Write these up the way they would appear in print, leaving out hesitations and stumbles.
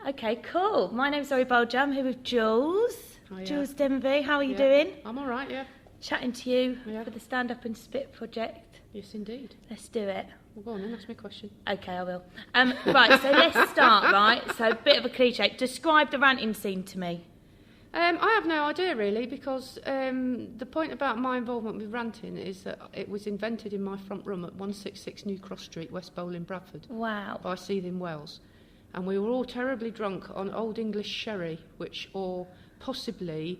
Okay, cool. My name's Laurie Bolger. I'm here with Joolz. Joolz Denby. How are you doing? I'm all right, yeah. Chatting to you for the Stand Up and Spit project. Yes, indeed. Let's do it. Well, go on then, ask me a question. Okay, I will. Right, so let's start, right? So a bit of a cliche. Describe the ranting scene to me. I have no idea, really, because the point about my involvement with ranting is that it was invented in my front room at 166 New Cross Street, West Bowling, Bradford. Wow. By Seething Wells. And we were all terribly drunk on Old English sherry, or possibly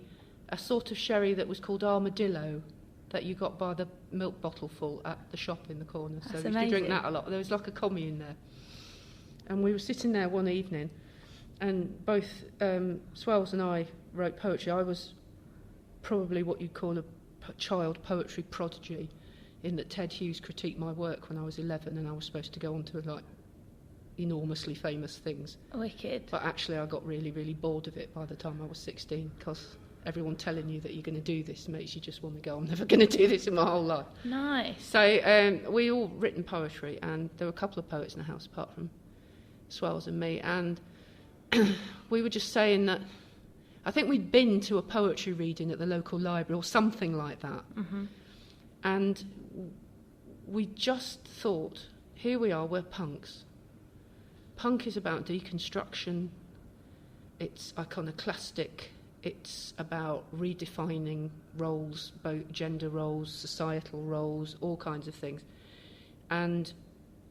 a sort of sherry that was called armadillo, that you got by the milk bottle full at the shop in the corner. That's so we used to drink that a lot. There was like a commune there. And we were sitting there one evening, and both Swells and I wrote poetry. I was probably what you'd call a child poetry prodigy, in that Ted Hughes critiqued my work when I was 11, and I was supposed to go on to like enormously famous things. Wicked. But actually I got really, really bored of it by the time I was 16, because everyone telling you that you're going to do this makes you just want to go, I'm never going to do this in my whole life. Nice. So we all written poetry, and there were a couple of poets in the house apart from Swells and me, and we were just saying that I think we'd been to a poetry reading at the local library or something like that. Mm-hmm. And we just thought, here we are, we're punks. Punk is about deconstruction, it's iconoclastic, it's about redefining roles, both gender roles, societal roles, all kinds of things. And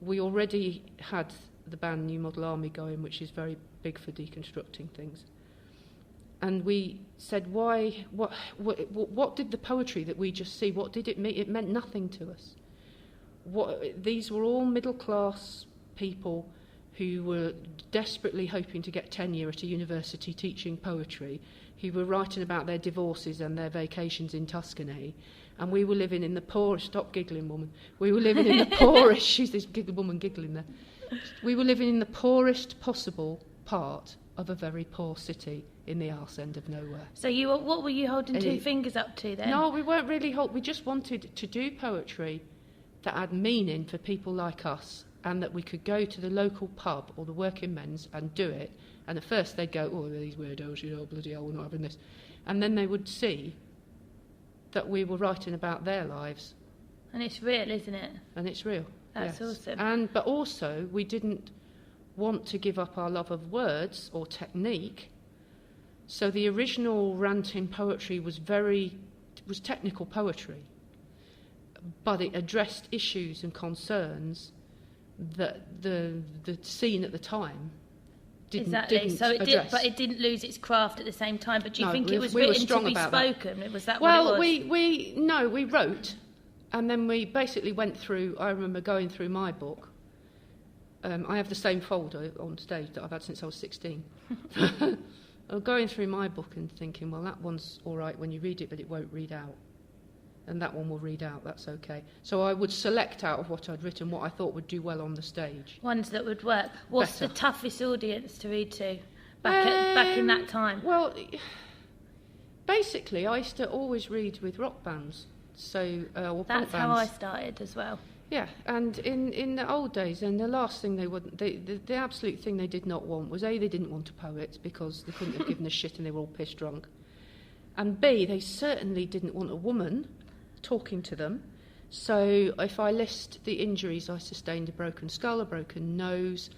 we already had the band New Model Army going, which is very big for deconstructing things. And we said, what did the poetry that we just see, what did it mean? It meant nothing to us. These were all middle-class people who were desperately hoping to get tenure at a university teaching poetry, who were writing about their divorces and their vacations in Tuscany, and we were living in the poorest... Stop giggling, woman. We were living in the poorest... She's this woman giggling there. We were living in the poorest possible part of a very poor city in the arse end of nowhere. So what were you holding two fingers up to then? No, we weren't really we just wanted to do poetry that had meaning for people like us, and that we could go to the local pub or the working men's and do it. And at first they'd go, oh, these weirdos, bloody hell, we're not having this. And then they would see that we were writing about their lives. And it's real, isn't it? And it's real. That's awesome. But also, we didn't want to give up our love of words or technique. So the original ranting poetry was technical poetry, but it addressed issues and concerns that the scene at the time didn't address. But it didn't lose its craft at the same time. But do you think it was written to be spoken? That. Was that what it was? We wrote, and then we basically went through. I remember going through my book. I have the same folder on stage that I've had since I was 16. Going through my book and thinking, well, that one's all right when you read it, but it won't read out. And that one will read out, that's okay. So I would select out of what I'd written what I thought would do well on the stage. Ones that would work. What's the toughest audience to read to back in that time? Well, basically, I used to always read with rock bands. So, or that's punk how I bands. started as well. Yeah, and in the old days, and the last thing the absolute thing they did not want was, A, they didn't want a poet because they couldn't have given a shit and they were all piss drunk. And B, they certainly didn't want a woman talking to them. So if I list the injuries I sustained, a broken skull, a broken nose,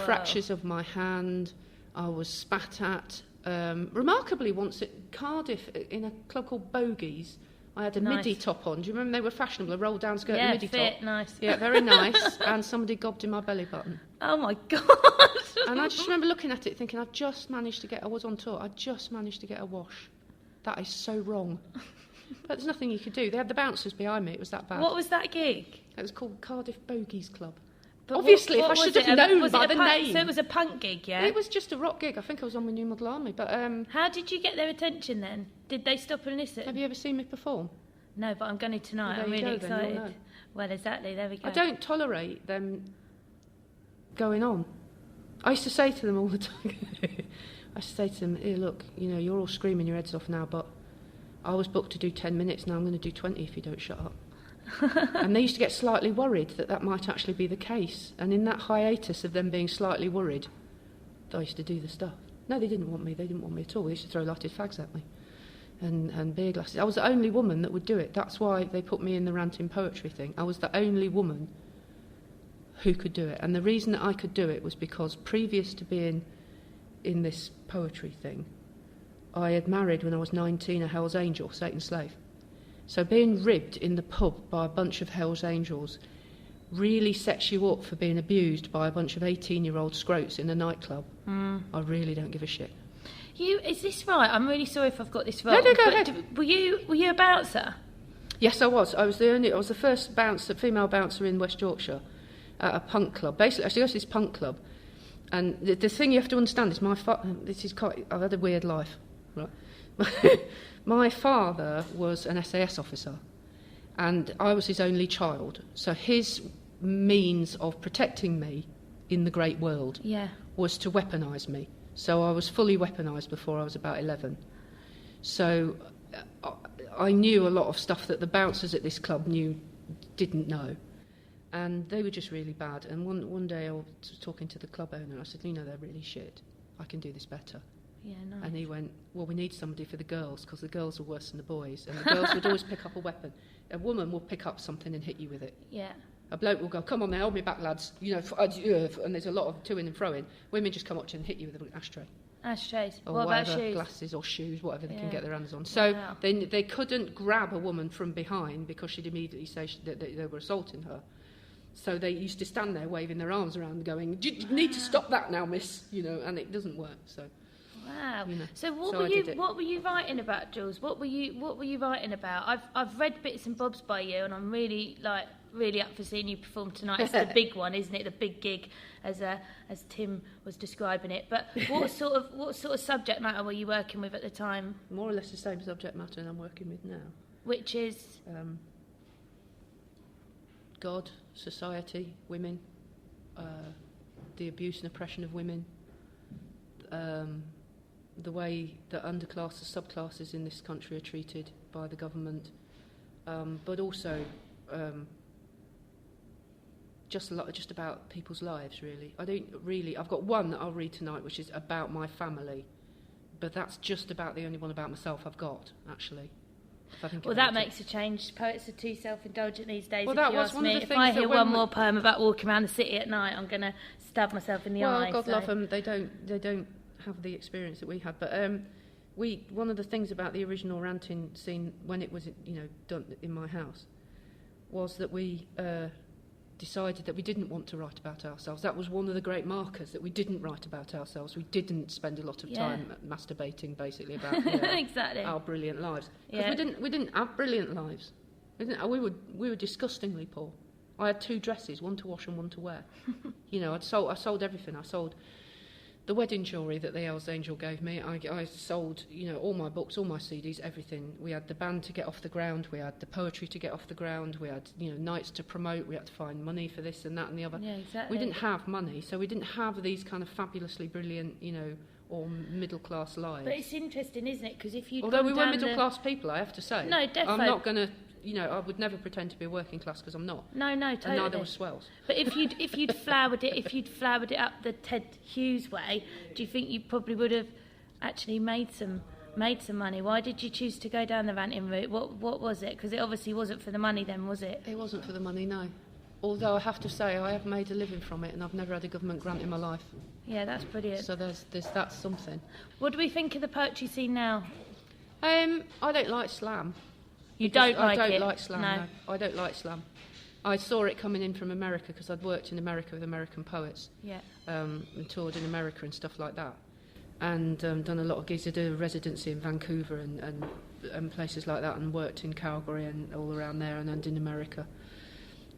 fractures of my hand, I was spat at. Remarkably, once at Cardiff, in a club called Bogies, I had a midi top on. Do you remember they were fashionable? A roll down skirt and midi top. Nice. Yeah, very nice. And somebody gobbed in my belly button. Oh my God. And I just remember looking at it thinking, I was on tour, I just managed to get a wash. That is so wrong. But there's nothing you could do. They had the bouncers behind me. It was that bad. What was that gig? It was called Cardiff Bogies Club. But obviously, if I should have known by the name. So it was a punk gig, yeah? It was just a rock gig. I think I was on the New Model Army. But how did you get their attention then? Did they stop and listen? Have you ever seen me perform? No, but I'm going to tonight. I'm really excited. Then, well, exactly. There we go. I don't tolerate them going on. I used to say to them all the time. I used to say to them, "Here, look, you're all screaming your heads off now, but I was booked to do 10 minutes, now I'm going to do 20 if you don't shut up." And they used to get slightly worried that might actually be the case. And in that hiatus of them being slightly worried, I used to do the stuff. No, they didn't want me. They didn't want me at all. They used to throw lighted fags at me and beer glasses. I was the only woman that would do it. That's why they put me in the ranting poetry thing. I was the only woman who could do it. And the reason that I could do it was because previous to being in this poetry thing, I had married when I was 19 a Hell's Angel, Satan's slave. So being ribbed in the pub by a bunch of Hell's Angels really sets you up for being abused by a bunch of 18-year-old scroats in a nightclub. I really don't give a shit. Is this right? I'm really sorry if I've got this wrong. No, go ahead. Were you a bouncer? Yes, I was. I was the first bouncer, female bouncer in West Yorkshire at a punk club. Basically, I used to go to this punk club, and the thing you have to understand is I've had a weird life, right? My father was an SAS officer, and I was his only child. So his means of protecting me in the great world was to weaponise me. So I was fully weaponised before I was about 11. So I knew a lot of stuff that the bouncers at this club didn't know. And they were just really bad. And one day I was talking to the club owner, and I said, they're really shit. I can do this better. Yeah, nice. And he went, well, we need somebody for the girls, because the girls are worse than the boys. And the girls would always pick up a weapon. A woman will pick up something and hit you with it. Yeah. A bloke will go, come on now, hold me back, lads. And there's a lot of to-in and fro-in. Women just come up to you and hit you with an ashtray. Ashtrays. Or what whatever, about shoes? glasses or shoes, whatever they can get their hands on. So they couldn't grab a woman from behind because she'd immediately say that they were assaulting her. So they used to stand there waving their arms around going, you need to stop that now, miss, and it doesn't work. So. Wow. So what were you writing about, Joolz? What were you writing about? I've read bits and bobs by you, and I'm really up for seeing you perform tonight. It's the big one, isn't it? The big gig, as Tim was describing it. But what sort of subject matter were you working with at the time? More or less the same subject matter I'm working with now. Which is God, society, women, the abuse and oppression of women. The way that underclasses, subclasses in this country are treated by the government, but also just about people's lives, really. I've got one that I'll read tonight, which is about my family, but that's just about the only one about myself I've got, actually. Well, that makes a change. Poets are too self-indulgent these days. Well, if you ask me, if I hear one more poem about walking around the city at night, I'm going to stab myself in the eye. Well, God love them. They don't have the experience that we had, but one of the things about the original ranting scene when it was done in my house was that we decided that we didn't want to write about ourselves. That was one of the great markers, that we didn't write about ourselves. We didn't spend a lot of time masturbating basically about exactly. our brilliant lives, because we didn't have brilliant lives. We were disgustingly poor. I had 2 dresses, one to wash and one to wear. I sold everything. I sold the wedding jewellery that the Hell's Angel gave me. I sold, all my books, all my CDs, everything. We had the band to get off the ground. We had the poetry to get off the ground. We had, nights to promote. We had to find money for this and that and the other. Yeah, exactly. We didn't have money, so we didn't have these kind of fabulously brilliant, or middle-class lives. But it's interesting, isn't it? Because if you although we were middle-class people, I have to say. No, definitely. I'm not going to. I would never pretend to be a working class, because I'm not. No, totally. And neither were swells. But if you'd flowered it up the Ted Hughes way, do you think you probably would have actually made some money? Why did you choose to go down the ranting route? What was it? Because it obviously wasn't for the money then, was it? It wasn't for the money, no. Although I have to say I have made a living from it, and I've never had a government grant in my life. Yeah, that's brilliant. So that's something. What do we think of the poetry scene now? I don't like slam. I don't like slam. No, I don't like slam. I saw it coming in from America, because I'd worked in America with American poets. Yeah. And toured in America and stuff like that, and done a lot of gigs. I did a residency in Vancouver and places like that, and worked in Calgary and all around there, and in America.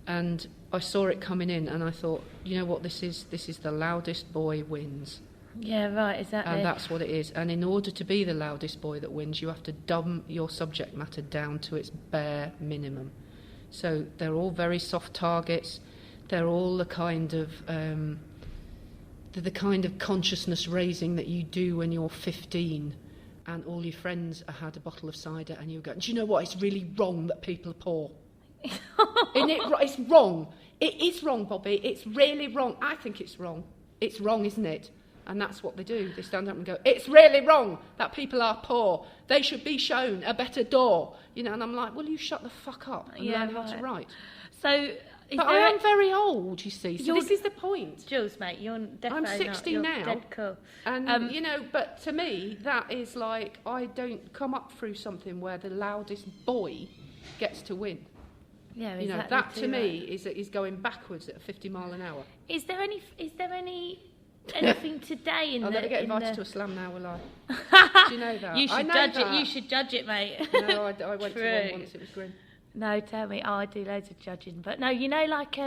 And I saw it coming in, and I thought, you know what, this is the loudest boy wins. Yeah, right, exactly. And that's what it is. And in order to be the loudest boy that wins, you have to dumb your subject matter down to its bare minimum. So they're all very soft targets. They're all the kind of consciousness raising that you do when you're 15 and all your friends have had a bottle of cider, and you go, do you know what, it's really wrong that people are poor. Isn't it? It's wrong. It is wrong, Bobby. It's really wrong. I think it's wrong. It's wrong, isn't it? And that's what they do. They stand up and go, it's really wrong that people are poor. They should be shown a better door. You know, and I'm like, will you shut the fuck up and learn how to write? So... But I am very old, you see, so this is the point. Joolz, mate, you're definitely I'm 60 not. now. You're dead cool. And, you know, but to me, that is like, I don't come up through something where the loudest boy gets to win. Yeah, exactly. You know, that to me is going backwards at 50 mile an hour. Is there anything today in I'll the... never get invited to a slam now, will I? Do you know that? You should judge it. You should judge it, mate. No, I went to one once, it was grim. No, tell me. Oh, I do loads of judging. But no, you know, like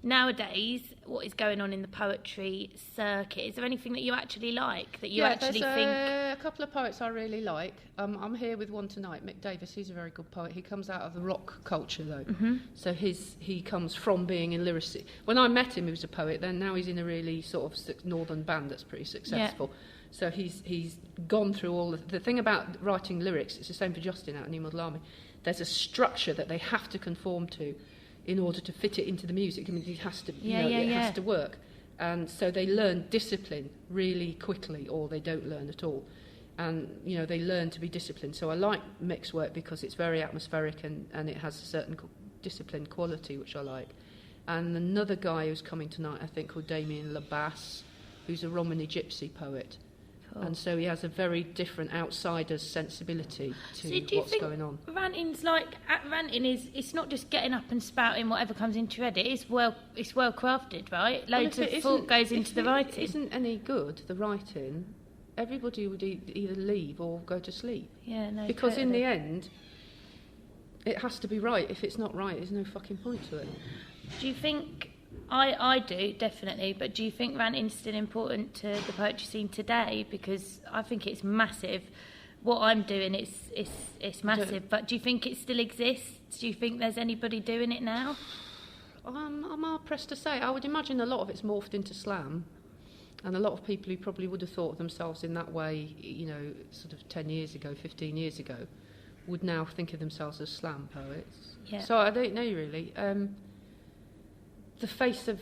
nowadays, what is going on in the poetry circuit? Is there anything that you actually like, that you actually think... a couple of poets I really like. I'm here with one tonight, Mick Davis. He's a very good poet. He comes out of the rock culture, though. Mm-hmm. So he comes from being in lyrics. When I met him, he was a poet. Then now he's in a really sort of northern band that's pretty successful. Yeah. So he's gone through all the thing about writing lyrics. It's the same for Justin out in New Model Army. There's a structure that they have to conform to in order to fit it into the music. I mean, it has to, it has to work. And so they learn discipline really quickly, or they don't learn at all. And, you know, they learn to be disciplined. So I like Mick's work because it's very atmospheric and it has a certain disciplined quality, which I like. And another guy who's coming tonight, I think, called Damien Labasse, who's a Romany Gypsy poet. And so he has a very different outsider's sensibility to what's going on. Ranting's like ranting it's not just getting up and spouting whatever comes into your head. It's well crafted, right? Loads of thought goes into the writing. If it isn't any good, the writing, everybody would either leave or go to sleep. Yeah, no. Because in the end, it has to be right. If it's not right, there's no fucking point to it. Do you think? I do, definitely, but do you think ranting's still important to the poetry scene today? Because I think it's massive. What I'm doing, it's massive, but do you think it still exists? Do you think there's anybody doing it now? I'm hard pressed to say. I would imagine a lot of it's morphed into slam, and a lot of people who probably would have thought of themselves in that way, you know, sort of 10 years ago, 15 years ago, would now think of themselves as slam poets. Yeah. So I don't know, really. The face of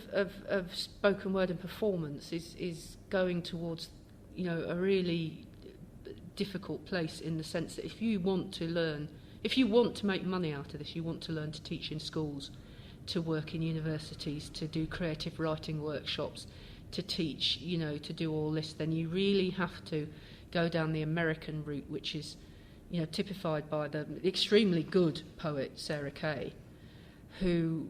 spoken word and performance is going towards, you know, a really difficult place, in the sense that if you want to make money out of this, you want to learn to teach in schools, to work in universities, to do creative writing workshops, to teach, you know, to do all this, then you really have to go down the American route, which is, you know, typified by the extremely good poet Sarah Kay, who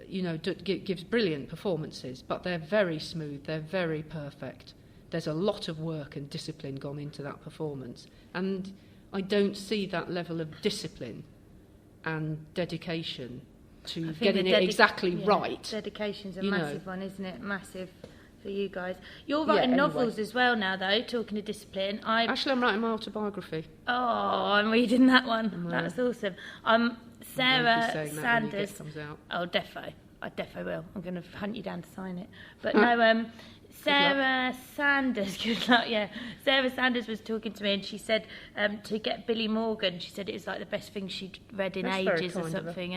you know, gives brilliant performances, but they're very smooth, they're very perfect. There's a lot of work and discipline gone into that performance, and I don't see that level of discipline and dedication to getting it exactly right. Dedication's a massive one, isn't it? Massive for you guys. You're writing novels as well now, though, talking of discipline. Actually, I'm writing my autobiography. Oh, I'm reading that one. That's awesome. Sarah Sanders. Comes out. Oh, I defo will. I'm going to hunt you down to sign it. But no, Sarah Sanders, good luck, yeah. Sarah Sanders was talking to me, and she said to get Billy Morgan, she said it was like the best thing she'd read in ages or something.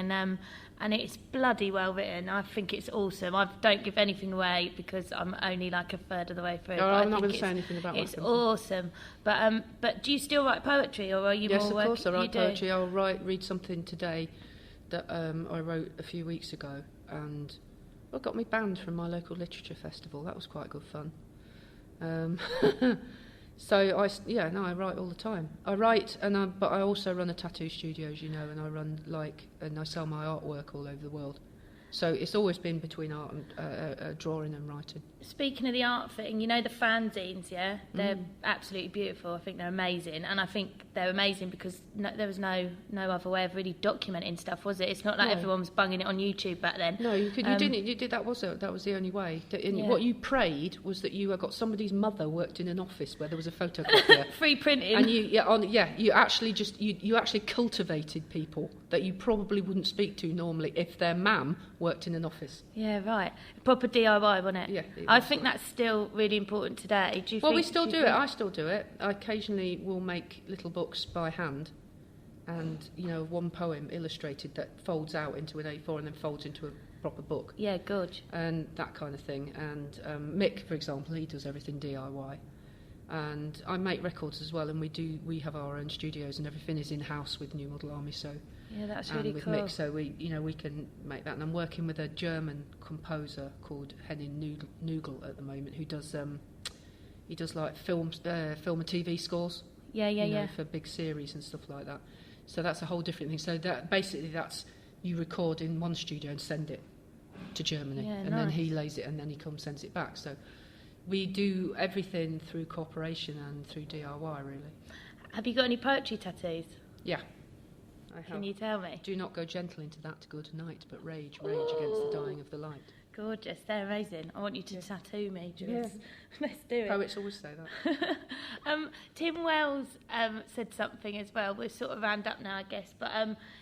And it's bloody well written. I think it's awesome. I don't give anything away because I'm only like a third of the way through. I'm not going to say anything about it. It's awesome. But do you still write poetry, or are you more working? Yes, of course I write poetry. I'll read something today that I wrote a few weeks ago, and it got me banned from my local literature festival. That was quite good fun. So I write all the time. I write, but I also run a tattoo studio, as you know, and I sell my artwork all over the world. So it's always been between art and drawing and writing. Speaking of the art thing, you know the fanzines, yeah? They're absolutely beautiful. I think they're amazing. And I think they're amazing because there was no other way of really documenting stuff, was it? It's not like everyone was bunging it on YouTube back then. No, you didn't. You did. That was the only way. What you prayed was that you got somebody's mother worked in an office where there was a photocopier. Free printing. And you actually cultivated people that you probably wouldn't speak to normally if their mam worked in an office. Yeah, right. Proper DIY, wasn't it? Yeah. I think that's still really important today. We still do it. I still do it. I occasionally will make little books by hand, and one poem illustrated that folds out into an A4 and then folds into proper book. Yeah, good. And that kind of thing. And Mick, for example, he does everything DIY. And I make records as well, and we have our own studios, and everything is in-house with New Model Army, so... Yeah, that's really with cool. Mick, so we can make that. And I'm working with a German composer called Henning Nugel at the moment, who does he does like film and TV scores. Yeah. For big series and stuff like that. So that's a whole different thing. So that's you record in one studio and send it to Germany, and then he lays it, and then he comes sends it back. So we do everything through cooperation and through DIY, really. Have you got any poetry tattoos? Yeah. Can you tell me? Do not go gentle into that good night, but rage against the dying of the light. Gorgeous, they're amazing. I want you to tattoo me, Jules. Yeah. Let's do it. Poets always say that. Tim Wells said something as well. We're sort of round up now, I guess. But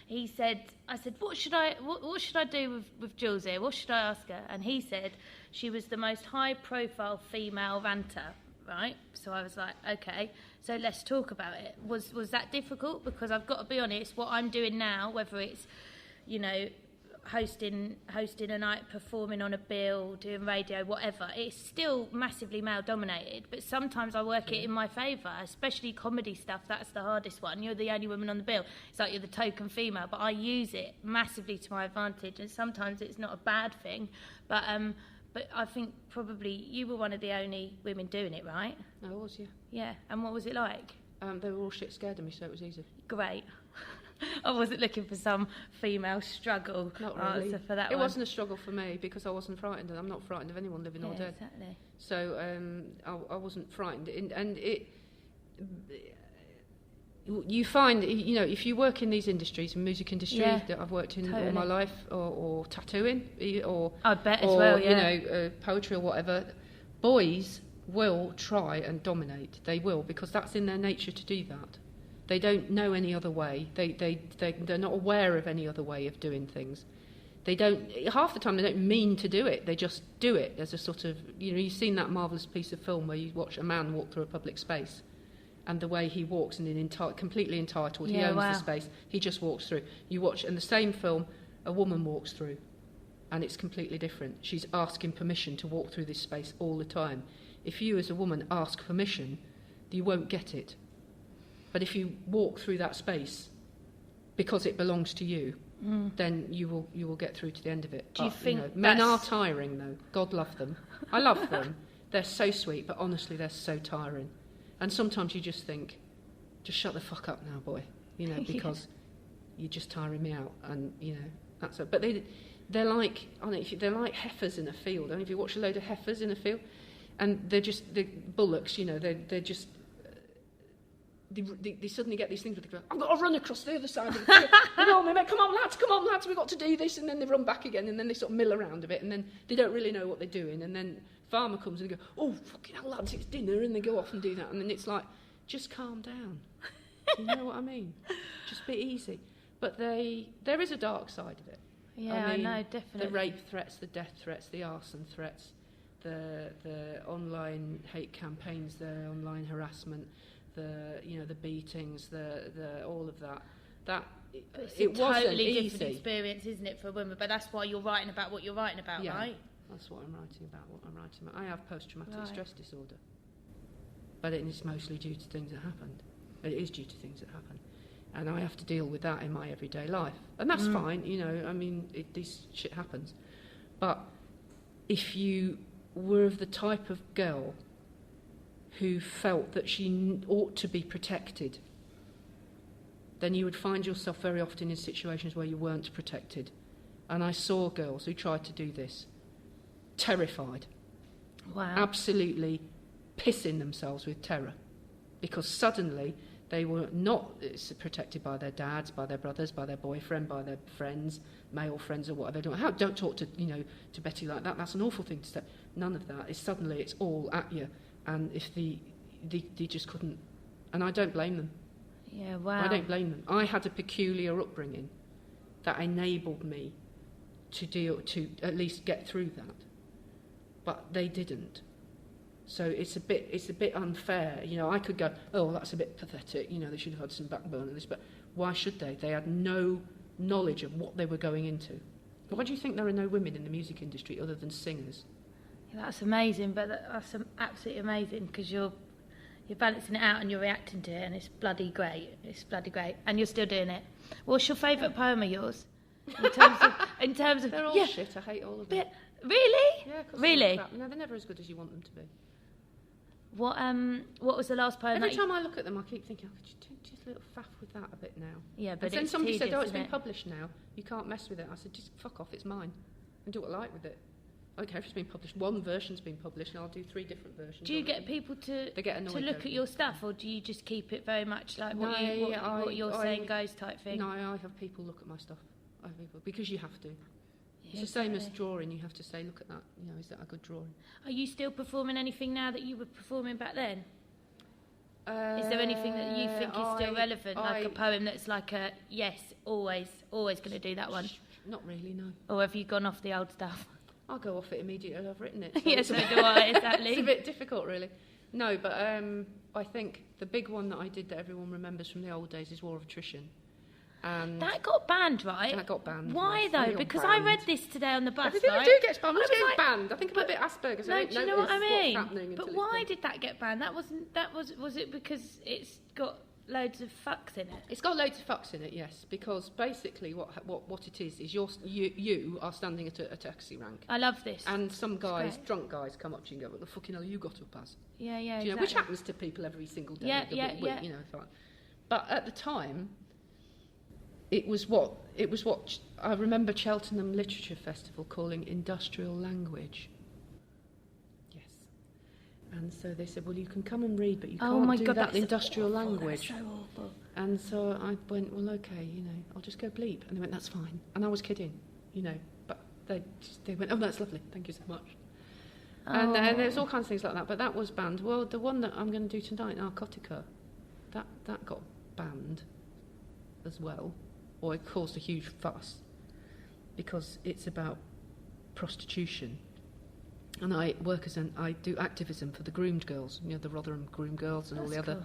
he said, I said, what should I do with Jules here? What should I ask her? And he said she was the most high-profile female ranter. Right, so I was like, okay, so let's talk about it. Was that difficult? Because I've got to be honest, what I'm doing now, whether it's, hosting a night, performing on a bill, doing radio, whatever, it's still massively male dominated. But sometimes I work it in my favour, especially comedy stuff. That's the hardest one. You're the only woman on the bill. It's like you're the token female, but I use it massively to my advantage. And sometimes it's not a bad thing, but I think probably you were one of the only women doing it, right? I was, yeah. Yeah, and what was it like? They were all shit scared of me, so it was easy. Great. I wasn't looking for some female struggle answer for that It one. wasn't a struggle for me because I wasn't frightened, and I'm not frightened of anyone living or dead. Exactly. So I wasn't frightened. And you find, if you work in these industries, music industry that I've worked in all my life, or tattooing, or I bet as well, poetry or whatever, boys will try and dominate. They will, because that's in their nature to do that. They don't know any other way. They're not aware of any other way of doing things. They don't. Half the time they don't mean to do it. They just do it as a sort of, you've seen that marvellous piece of film where you watch a man walk through a public space. And the way he walks, and completely entitled, he owns the space, he just walks through. You watch, in the same film, a woman walks through, and it's completely different. She's asking permission to walk through this space all the time. If you, as a woman, ask permission, you won't get it. But if you walk through that space because it belongs to you, then you will get through to the end of it. Do you think men are tiring, though? God love them. I love them. They're so sweet, but honestly, they're so tiring. And sometimes you just think, just shut the fuck up now, boy, because you're just tiring me out, and that's it. But they're like, they're like heifers in a field. I don't know if you watch a load of heifers in a field, and they're just the bullocks. They're just. They suddenly get these things where they go, I've got to run across the other side of the field. Come on lads, we've got to do this. And then they run back again, and then they sort of mill around a bit, and then they don't really know what they're doing. And then farmer comes and they go, oh, fucking hell, lads, it's dinner, and they go off and do that. And then it's like, just calm down. You know what I mean? Just be easy. But there is a dark side of it. Yeah, I know, definitely. The rape threats, the death threats, the arson threats, the online hate campaigns, the online harassment, the beatings, the all of that. It wasn't totally easy. Different experience, isn't it, for a woman? But that's why you're writing about what you're writing about, right? That's what I'm writing about. I have post-traumatic stress disorder, but it is mostly due to things that happened. It is due to things that happen, and I have to deal with that in my everyday life, and that's fine. This shit happens. But if you were of the type of girl who felt that she ought to be protected, then you would find yourself very often in situations where you weren't protected. And I saw girls who tried to do this, terrified, absolutely pissing themselves with terror, because suddenly they were not protected by their dads, by their brothers, by their boyfriend, by their friends, male friends or whatever. Don't talk to Betty like that. That's an awful thing to say. None of that. It's all at you. And if they just couldn't, and I don't blame them. Yeah, wow. I don't blame them. I had a peculiar upbringing that enabled me to at least get through that, but they didn't. So it's a bit unfair. I could go, oh, that's a bit pathetic. They should have had some backbone in this, but why should they? They had no knowledge of what they were going into. Why do you think there are no women in the music industry other than singers? Yeah, that's amazing, but that's absolutely amazing because you're balancing it out and you're reacting to it, and it's bloody great. It's bloody great, and you're still doing it. What's your favourite poem of yours? In terms of they're all shit. I hate all of them. Really? Yeah, really. No, they're never as good as you want them to be. What was the last poem? Every time I look at them, I keep thinking, could you do just a little faff with that a bit now? Yeah, but then somebody said, it's been published now. You can't mess with it. I said, just fuck off. It's mine. And do what I like with it. I don't care if it's been published. One version's been published, and I'll do 3 different versions. Do you get people to look at your stuff, or do you just keep it very much like what you're saying goes type thing? No, I have people look at my stuff. I have people, because you have to. It's the same as drawing. You have to say, look at that. Is that a good drawing? Are you still performing anything now that you were performing back then? Is there anything that you think is still relevant, like a poem that's like a yes, always going to do that one? Not really, no. Or have you gone off the old stuff? I'll go off it immediately. I've written it. So yes, so do I. Exactly. It's a bit difficult, really. No, but I think the big one that I did that everyone remembers from the old days is War of Attrition. And that got banned, right? That got banned. Why though? Because I read this today on the bus. Everything right? I do gets banned. I'm getting banned. I think I'm a bit Asperger's. No, do you know what I mean? But why did that get banned? Was it because it's got loads of fucks in it? It's got loads of fucks in it, yes. Because basically, what it is you are standing at a taxi rank. I love this. And some guys, drunk guys, come up to you and go, "What the fucking hell you got up as?" Yeah, do you know, exactly. which happens to people every single day. Yeah. You know, but at the time. It was what I remember Cheltenham Literature Festival calling industrial language. Yes. And so they said, well, you can come and read, but you can't do that industrial language. That's so awful. And so I went, well, okay, I'll just go bleep. And they went, that's fine. And I was kidding, but they went, oh, that's lovely, thank you so much. And there's all kinds of things like that, but that was banned. Well, the one that I'm going to do tonight, Narcotica, that got banned as well. Or it caused a huge fuss because it's about prostitution. And I do activism for the groomed girls, the Rotherham groomed girls and all the other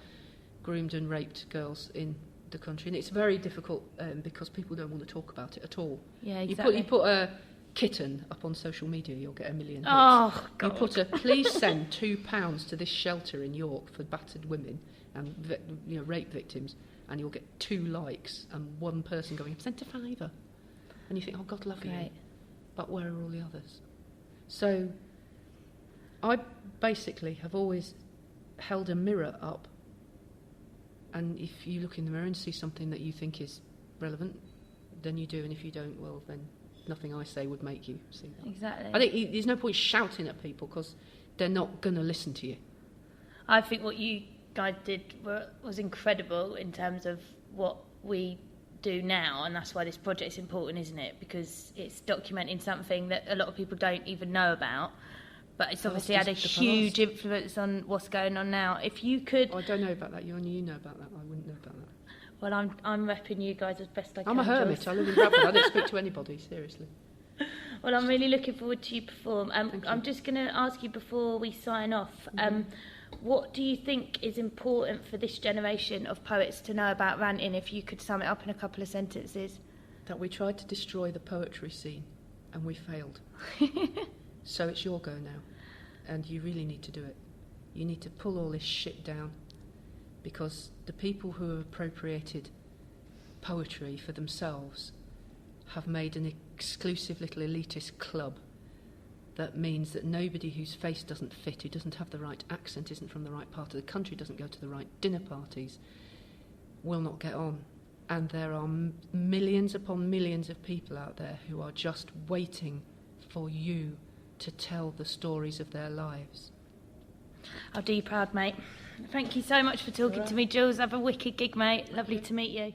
groomed and raped girls in the country. And it's very difficult because people don't want to talk about it at all. Yeah, exactly. You put a kitten up on social media, you'll get 1 million hits. Oh, God. You put please send £2 to this shelter in York for battered women and rape victims. And you'll get 2 likes and 1 person going, I've sent a £5. And you think, oh, God love you. But where are all the others? So I basically have always held a mirror up. And if you look in the mirror and see something that you think is relevant, then you do. And if you don't, well, then nothing I say would make you see that. Exactly. I think there's no point shouting at people because they're not going to listen to you. I think what you guys did was incredible in terms of what we do now, and that's why this project's important, isn't it? Because it's documenting something that a lot of people don't even know about, but it's obviously had a huge influence on what's going on now. If you could... I don't know about that. You know about that. I wouldn't know about that. Well, I'm repping you guys as best I can. I'm a hermit. Joolz. I live in Bradford. I don't speak to anybody, seriously. Well, I'm really looking forward to you perform. I'm just going to ask you before we sign off, what do you think is important for this generation of poets to know about Ranting, if you could sum it up in a couple of sentences? That we tried to destroy the poetry scene and we failed. So it's your go now. And you really need to do it. You need to pull all this shit down. Because the people who have appropriated poetry for themselves have made an exclusive little elitist club that means that nobody whose face doesn't fit, who doesn't have the right accent, isn't from the right part of the country, doesn't go to the right dinner parties, will not get on. And there are millions upon millions of people out there who are just waiting for you to tell the stories of their lives. I'll do you proud, mate. Thank you so much for talking to me, Joolz. Have a wicked gig, mate. Lovely to meet you.